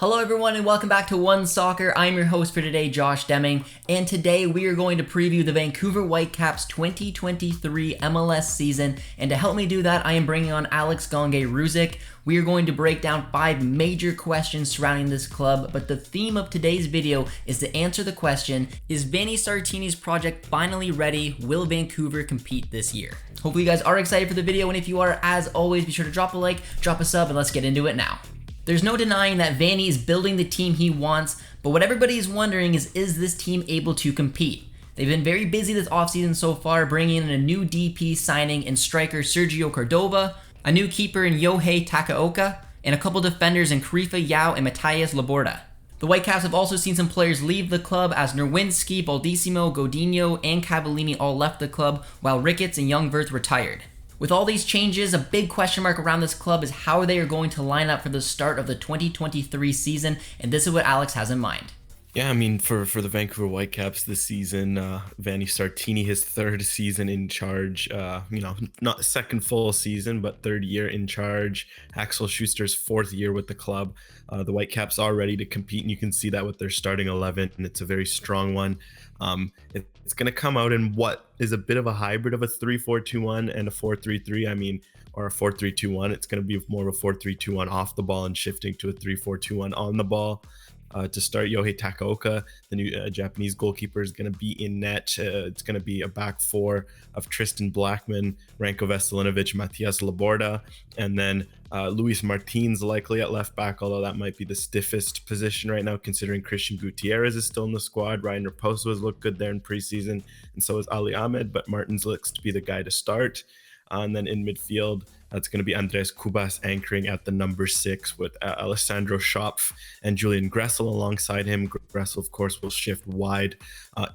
Hello everyone and welcome back to One Soccer. I'm your host for today, Josh Deming, and today we are going to preview the Vancouver Whitecaps 2023 MLS season, and to help me do that, I am bringing on Alex Gangue-Ruzic. We are going to break down 5 major questions surrounding this club, but the theme of today's video is to answer the question, is Vanni Sartini's project finally ready? Will Vancouver compete this year? Hopefully you guys are excited for the video, and if you are, as always, be sure to drop a like, drop a sub, and let's get into it now. There's no denying that Vanni is building the team he wants, but what everybody is wondering is this team able to compete? They've been very busy this offseason so far, bringing in a new DP signing in striker Sergio Cordova, a new keeper in Yohei Takaoka, and a couple defenders in Krifa Yao and Matthias Laborda. The Whitecaps have also seen some players leave the club as Nerwinski, Baldissimo, Godinho, and Cavallini all left the club, while Ricketts and Youngverth retired. With all these changes, a big question mark around this club is how they are going to line up for the start of the 2023 season, and this is what Alex has in mind. Yeah, I mean, for the Vancouver Whitecaps this season, Vanni Sartini, his 3rd season in charge, not second full season, but 3rd year in charge. Axel Schuster's 4th year with the club. The Whitecaps are ready to compete, and you can see that with their starting 11, and it's a very strong one. It's going to come out in what is a bit of a hybrid of a 3-4-2-1 and a 4-3-3. Or a 4-3-2-1. It's going to be more of a 4-3-2-1 off the ball and shifting to a 3-4-2-1 on the ball. To start, Yohei Takaoka, the new Japanese goalkeeper, is going to be in net. It's going to be a back 4 of Tristan Blackman, Ranko Veselinovic, Matthias Laborda, and then Luis Martins likely at left back, although that might be the stiffest position right now considering Christian Gutierrez is still in the squad. Ryan Raposo has looked good there in preseason, and so is Ali Ahmed, but Martins looks to be the guy to start. And then in midfield, it's going to be Andres Cubas anchoring at the number 6 with Alessandro Schopf and Julian Gressel alongside him. Gressel, of course, will shift wide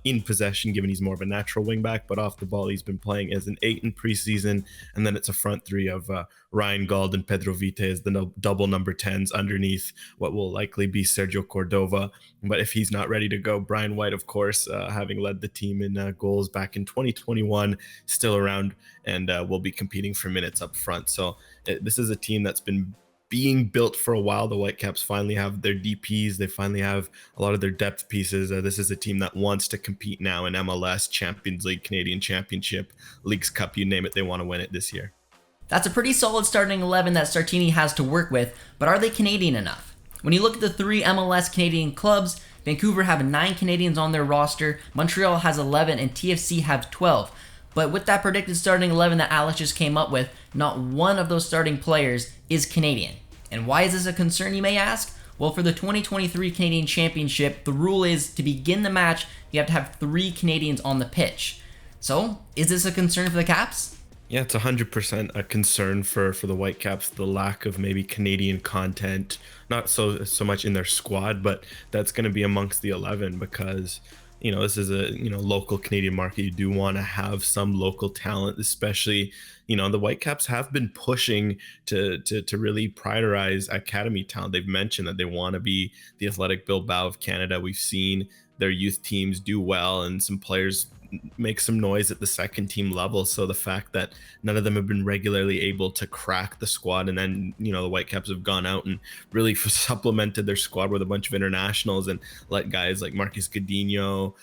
in possession, given he's more of a natural wingback, but off the ball, he's been playing as an 8 in preseason. And then it's a front 3 of Ryan Gauld and Pedro Vite as the double number 10s underneath what will likely be Sergio Cordova. But if he's not ready to go, Brian White, of course, having led the team in goals back in 2021, still around and will be competing for minutes up front. So this is a team that's been being built for a while. The Whitecaps finally have their DPs. They finally have a lot of their depth pieces. This is a team that wants to compete now in MLS, Champions League, Canadian Championship, Leagues Cup, you name it. They want to win it this year. That's a pretty solid starting 11 that Sartini has to work with, but are they Canadian enough? When you look at the 3 MLS Canadian clubs, Vancouver have 9 Canadians on their roster, Montreal has 11, and TFC have 12. But with that predicted starting 11 that Alex just came up with, not one of those starting players is Canadian. And why is this a concern, you may ask? Well, for the 2023 Canadian Championship, the rule is to begin the match, you have to have 3 Canadians on the pitch. So, is this a concern for the Caps? Yeah, it's 100% a concern for the Whitecaps, the lack of maybe Canadian content, not so much in their squad, but that's going to be amongst the 11 because this is a local Canadian market. You do want to have some local talent, especially the Whitecaps have been pushing to really prioritize academy talent. They've mentioned that they want to be the Athletic Bilbao of Canada. We've seen their youth teams do well and some players make some noise at the second team level. So the fact that none of them have been regularly able to crack the squad, and then the Whitecaps have gone out and really supplemented their squad with a bunch of internationals and let guys like Marcus Godinho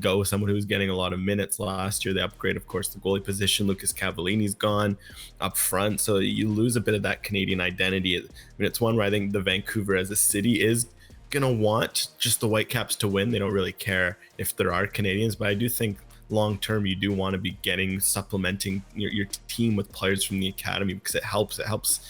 go with someone who was getting a lot of minutes last year. They upgrade, of course, the goalie position. Lucas Cavallini's gone up front, so you lose a bit of that Canadian identity. It's one where I think the Vancouver as a city is gonna want just the Whitecaps to win. They don't really care if there are Canadians, but I do think long term you do want to be supplementing your team with players from the academy because it helps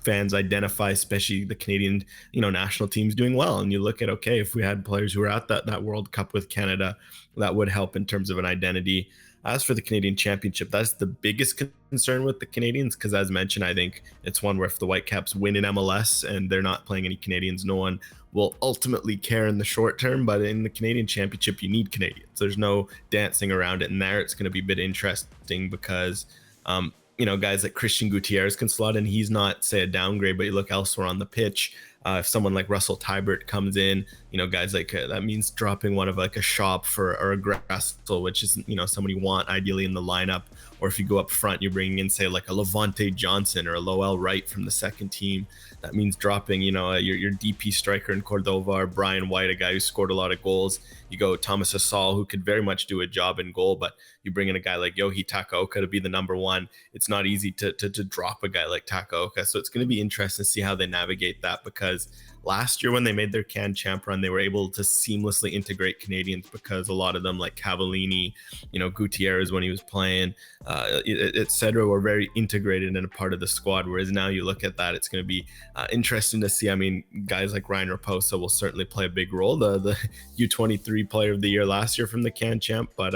fans identify, especially the Canadian national teams doing well. And you look at, okay, if we had players who were at that World Cup with Canada, that would help in terms of an identity. As for the Canadian Championship, that's the biggest concern with the Canadians because, as mentioned, I think it's one where if the Whitecaps win in MLS and they're not playing any Canadians, no one will ultimately care in the short term. But in the Canadian Championship, you need Canadians. There's no dancing around it. And there it's going to be a bit interesting because, guys like Christian Gutierrez can slot in. He's not, say, a downgrade, but you look elsewhere on the pitch. If someone like Russell Tybert comes in, guys like that means dropping one of like a Schopf or a Gressel, which is, someone you want ideally in the lineup, or if you go up front, you're bringing in, say, like a Levante Johnson or a Lowell Wright from the second team. That means dropping, your DP striker in Cordova or Brian White, a guy who scored a lot of goals. You go Thomas Asal, who could very much do a job in goal, but you bring in a guy like Yohei Takaoka to be the number one. It's not easy to drop a guy like Takaoka. So it's going to be interesting to see how they navigate that, because last year when they made their Can Champ run, they were able to seamlessly integrate Canadians, because a lot of them, like Cavallini, Gutierrez when he was playing, etc., were very integrated and a part of the squad. Whereas now you look at that, it's going to be interesting to see. I mean, guys like Ryan Raposa will certainly play a big role, the U23 player of the year last year from the Can Champ, but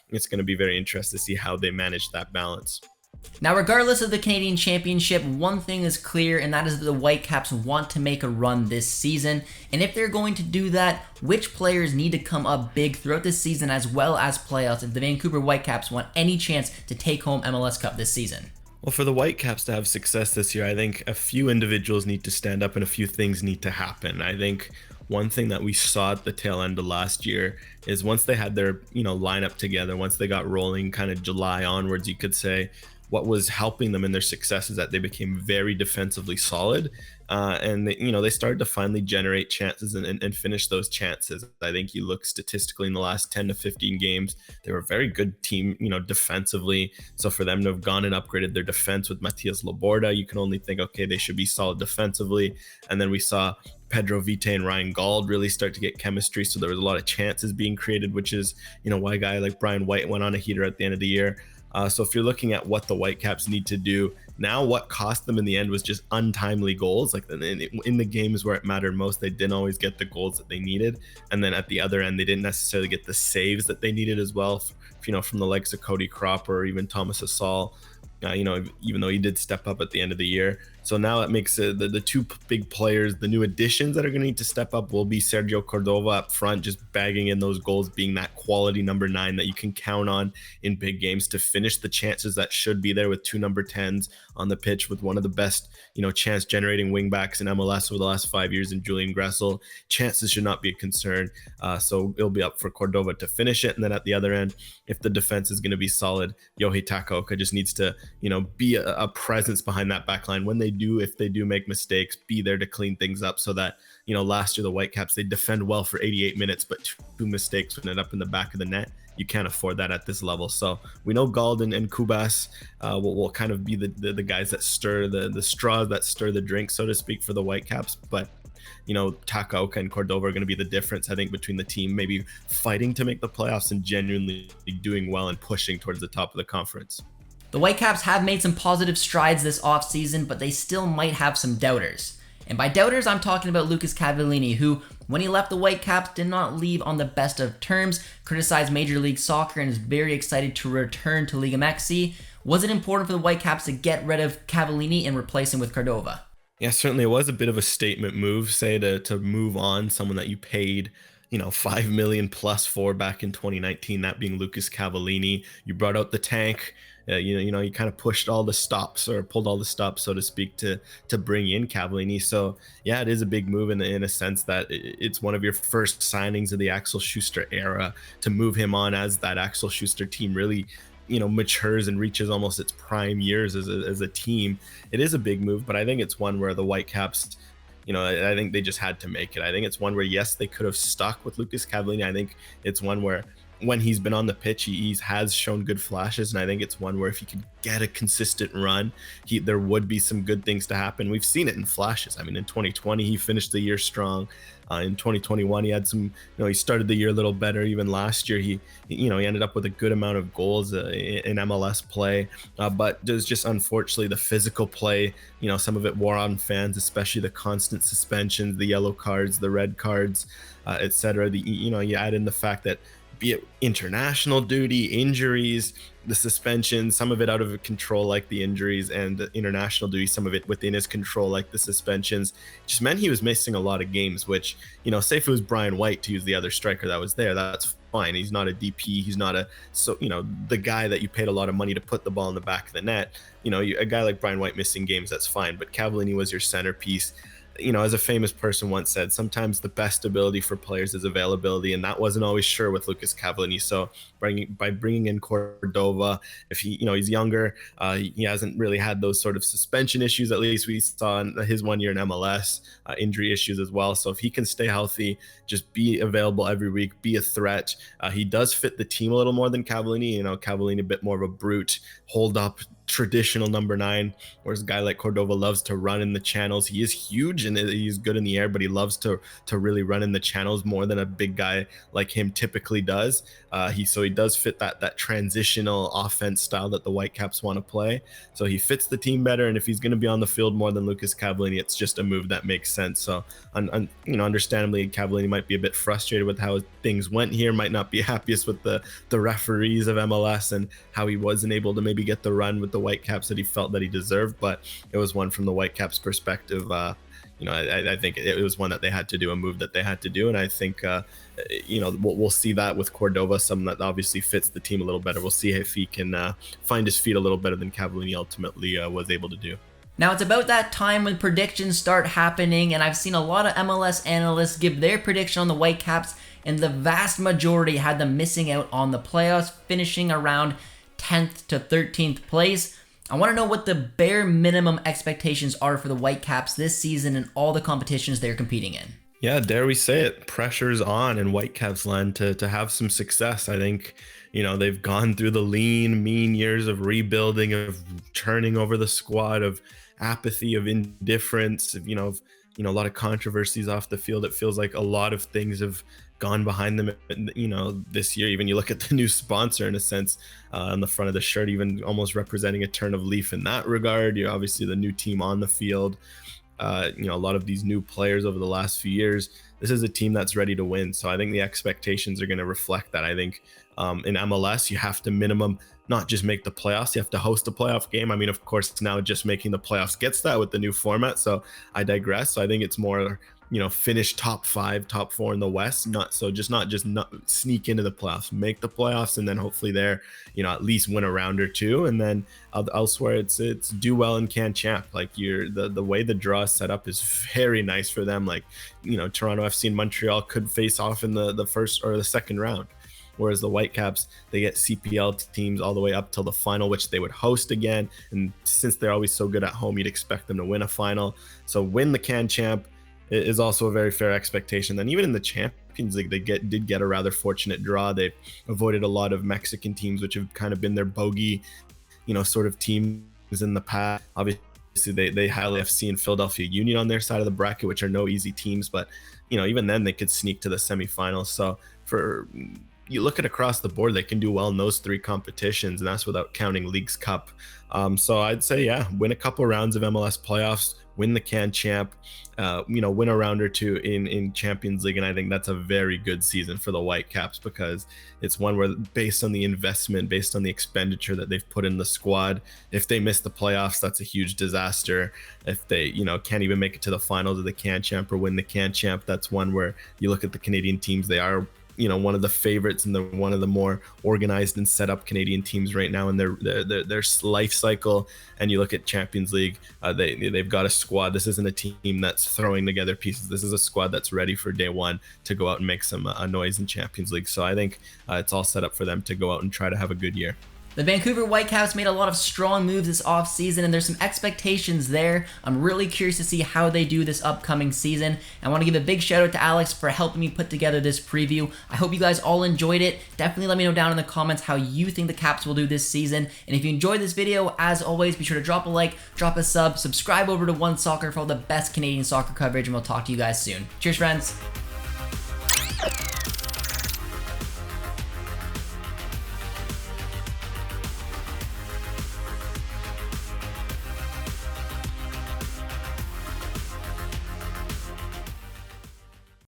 it's going to be very interesting to see how they manage that balance. Now, regardless of the Canadian Championship, one thing is clear, and that is that the Whitecaps want to make a run this season. And if they're going to do that, which players need to come up big throughout this season as well as playoffs if the Vancouver Whitecaps want any chance to take home MLS Cup this season? Well, for the Whitecaps to have success this year, I think a few individuals need to stand up and a few things need to happen. I think one thing that we saw at the tail end of last year is once they had their, lineup together, once they got rolling kind of July onwards, you could say, what was helping them in their success is that they became very defensively solid, and they started to finally generate chances and finish those chances. I think you look statistically in the last 10 to 15 games, they were a very good team, defensively. So for them to have gone and upgraded their defense with Matias Laborda, you can only think, okay, they should be solid defensively. And then we saw Pedro Vite and Ryan Gauld really start to get chemistry. So there was a lot of chances being created, which is, why a guy like Brian White went on a heater at the end of the year. So if you're looking at what the Whitecaps need to do now, what cost them in the end was just untimely goals. Like in the games where it mattered most, they didn't always get the goals that they needed. And then at the other end, they didn't necessarily get the saves that they needed as well, from the likes of Cody Cropper or even Thomas Asal. Even though he did step up at the end of the year. So now it makes the two big players, the new additions that are going to need to step up will be Sergio Cordova up front, just bagging in those goals, being that quality number 9 that you can count on in big games to finish the chances that should be there, with two number 10s on the pitch, with one of the best, chance generating wingbacks in MLS over the last 5 years in Julian Gressel. Chances should not be a concern. So it'll be up for Cordova to finish it. And then at the other end, if the defense is going to be solid, Yohei Takaoka just needs to, be a presence behind that back line. If they do make mistakes, be there to clean things up, so that, last year the Whitecaps, they defend well for 88 minutes, but two mistakes ended up in the back of the net. You can't afford that at this level. So we know Gauld and Kubas will kind of be the guys that stir the straws that stir the drink, so to speak, for the Whitecaps. But Takaoka and Cordova are going to be the difference, I think, between the team maybe fighting to make the playoffs and genuinely doing well and pushing towards the top of the conference. The Whitecaps have made some positive strides this offseason, but they still might have some doubters. And by doubters, I'm talking about Lucas Cavallini, who, when he left the Whitecaps, did not leave on the best of terms, criticized Major League Soccer, and is very excited to return to Liga MX. Was it important for the Whitecaps to get rid of Cavallini and replace him with Cordova? Yeah, certainly it was a bit of a statement move, say, to move on someone that you paid $5 million plus for back in 2019, that being Lucas Cavallini. You brought out the tank. You kind of pushed all the stops, or pulled all the stops, so to speak, to bring in Cavallini. So yeah, it is a big move in a sense that it's one of your first signings of the Axel Schuster era. To move him on as that Axel Schuster team really matures and reaches almost its prime years as a team, it is a big move. But I think it's one where the Whitecaps, I think they just had to make it. I think it's one where, yes, they could have stuck with Lucas Cavallini. I think it's one where, when he's been on the pitch, he has shown good flashes, and I think it's one where if he could get a consistent run, there would be some good things to happen. We've seen it in flashes. I mean, in 2020, he finished the year strong. In 2021, he had some, he started the year a little better. Even last year, he ended up with a good amount of goals in MLS play. But there's just, unfortunately, the physical play, some of it wore on fans, especially the constant suspensions, the yellow cards, the red cards, etc. You add in the fact that, be it international duty, injuries, the suspension, some of it out of control like the injuries, and the international duty, some of it within his control like the suspensions, just meant he was missing a lot of games, which, say if it was Brian White, to use the other striker that was there, that's fine. He's not a DP. He's not the guy that you paid a lot of money to put the ball in the back of the net. A guy like Brian White missing games, that's fine. But Cavallini was your centerpiece. as a famous person once said, sometimes the best ability for players is availability, and that wasn't always sure with Lucas Cavallini. So by bringing in Cordova, if he's younger, he hasn't really had those sort of suspension issues. At least we saw in his 1 year in MLS, injury issues as well. So if he can stay healthy, just be available every week, be a threat. He does fit the team a little more than Cavallini. Cavallini a bit more of a brute, hold up, traditional number 9, whereas a guy like Cordova loves to run in the channels. He is huge and he's good in the air, but he loves to really run in the channels more than a big guy like him typically does. He does fit that transitional offense style that the Whitecaps want to play. So he fits the team better, and if he's going to be on the field more than Lucas Cavallini, it's just a move that makes sense. So understandably, Cavallini might be a bit frustrated with how things went here, might not be happiest with the referees of MLS and how he wasn't able to maybe get the run with the Whitecaps that he felt that he deserved. But it was one from the Whitecaps perspective. I think it was one that they had to do, a move that they had to do. And I think, we'll see that with Cordova, someone that obviously fits the team a little better. We'll see if he can find his feet a little better than Cavallini ultimately was able to do. Now, it's about that time when predictions start happening, and I've seen a lot of MLS analysts give their prediction on the Whitecaps, and the vast majority had them missing out on the playoffs, finishing around 10th to 13th place. I want to know what the bare minimum expectations are for the Whitecaps this season and all the competitions they're competing in. Yeah, dare we say it, pressure's on in Whitecaps land to have some success. I think, they've gone through the lean, mean years of rebuilding, of turning over the squad, of apathy, of indifference, of a lot of controversies off the field. It feels like a lot of things have gone behind them, this year. Even you look at the new sponsor, in a sense, on the front of the shirt, even almost representing a turn of leaf in that regard. You're obviously the new team on the field. A lot of these new players over the last few years. This is a team that's ready to win. So I think the expectations are going to reflect that. I think in MLS, you have to minimum not just make the playoffs, you have to host a playoff game. I mean, of course, now just making the playoffs gets that with the new format. So I digress. So I think it's more, finish top 5, top 4 in the West. Not sneak into the playoffs, make the playoffs, and then hopefully there, at least win a round or two. And then elsewhere, it's do well and can champ. Like the way the draw is set up is very nice for them. Like, Toronto FC and Montreal could face off in the first or the second round. Whereas the Whitecaps, they get CPL teams all the way up till the final, which they would host again. And since they're always so good at home, you'd expect them to win a final. So win the can champ is also a very fair expectation. Then even in the Champions League, they did get a rather fortunate draw. They've avoided a lot of Mexican teams, which have kind of been their bogey, sort of teams in the past. Obviously, they highly FC and Philadelphia Union on their side of the bracket, which are no easy teams. But, even then they could sneak to the semifinals. So you look at across the board, they can do well in those 3 competitions, and that's without counting Leagues Cup. So I'd say, win a couple rounds of MLS playoffs, win the can champ, win a round or 2 in Champions League. And I think that's a very good season for the Whitecaps, because it's one where, based on the investment, based on the expenditure that they've put in the squad, if they miss the playoffs, that's a huge disaster. If they, can't even make it to the finals of the can champ or win the can champ, that's one where you look at the Canadian teams, they are one of the favorites and one of the more organized and set up Canadian teams right now in their life cycle. And you look at Champions League, they've got a squad. This isn't a team that's throwing together pieces. This is a squad that's ready for day one to go out and make some noise in Champions League. So I think it's all set up for them to go out and try to have a good year. The Vancouver Whitecaps made a lot of strong moves this offseason, and there's some expectations there. I'm really curious to see how they do this upcoming season. I want to give a big shout out to Alex for helping me put together this preview. I hope you guys all enjoyed it. Definitely let me know down in the comments how you think the Caps will do this season. And if you enjoyed this video, as always, be sure to drop a like, drop a sub, subscribe over to One Soccer for all the best Canadian soccer coverage, and we'll talk to you guys soon. Cheers, friends.